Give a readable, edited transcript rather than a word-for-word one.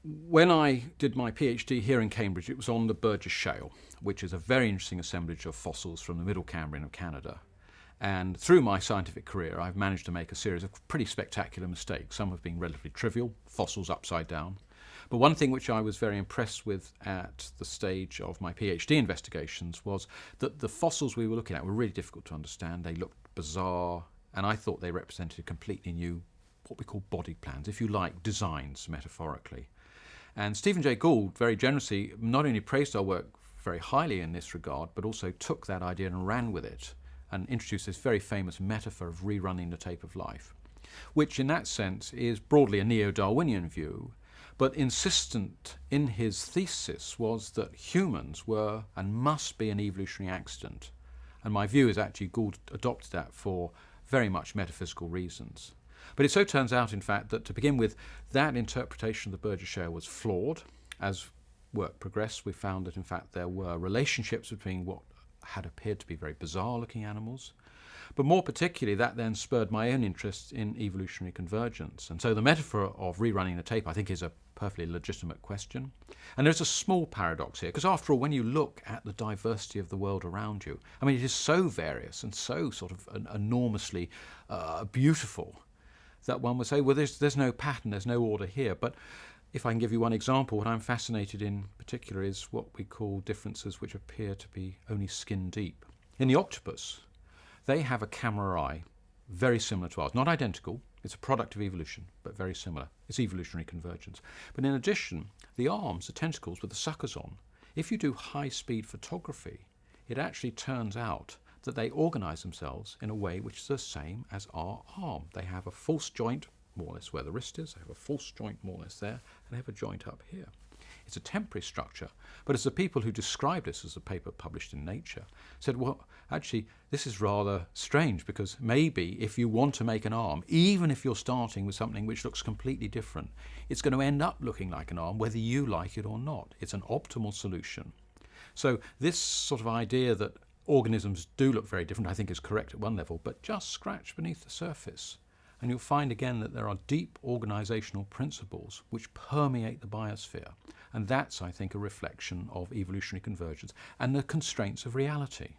When I did my PhD here in Cambridge, it was on the Burgess Shale, which is a very interesting assemblage of fossils from the Middle Cambrian of Canada. And through my scientific career, I've managed to make a series of pretty spectacular mistakes. Some have been relatively trivial, fossils upside down. But one thing which I was very impressed with at the stage of my PhD investigations was that the fossils we were looking at were really difficult to understand. They looked bizarre, and I thought they represented completely new, what we call body plans, if you like, designs metaphorically. And Stephen Jay Gould very generously not only praised our work very highly in this regard, but also took that idea and ran with it and introduced this very famous metaphor of rerunning the tape of life, which in that sense is broadly a neo-Darwinian view, but insistent in his thesis was that humans were and must be an evolutionary accident. And my view is actually Gould adopted that for very much metaphysical reasons. But it so turns out, in fact, that to begin with, that interpretation of the Burgess Shale was flawed. As work progressed, we found that, in fact, there were relationships between what had appeared to be very bizarre-looking animals. But more particularly, that then spurred my own interest in evolutionary convergence. And so the metaphor of rerunning the tape, I think, is a perfectly legitimate question. And there's a small paradox here, because after all, when you look at the diversity of the world around you, I mean, it is so various and so sort of enormously beautiful that one would say, well, there's no pattern, there's no order here. But if I can give you one example, what I'm fascinated in particular is what we call differences which appear to be only skin deep. In the octopus, they have a camera eye very similar to ours. Not identical, it's a product of evolution, but very similar. It's evolutionary convergence. But in addition, the arms, the tentacles with the suckers on, if you do high-speed photography, it actually turns out that they organise themselves in a way which is the same as our arm. They have a false joint, more or less where the wrist is, they have a false joint more or less there, and they have a joint up here. It's a temporary structure, but as the people who described this as a paper published in Nature said, well, actually, this is rather strange, because maybe if you want to make an arm, even if you're starting with something which looks completely different, it's going to end up looking like an arm, whether you like it or not. It's an optimal solution. So this sort of idea that organisms do look very different, I think is correct at one level, but just scratch beneath the surface and you'll find again that there are deep organisational principles which permeate the biosphere. And that's, I think, a reflection of evolutionary convergence and the constraints of reality.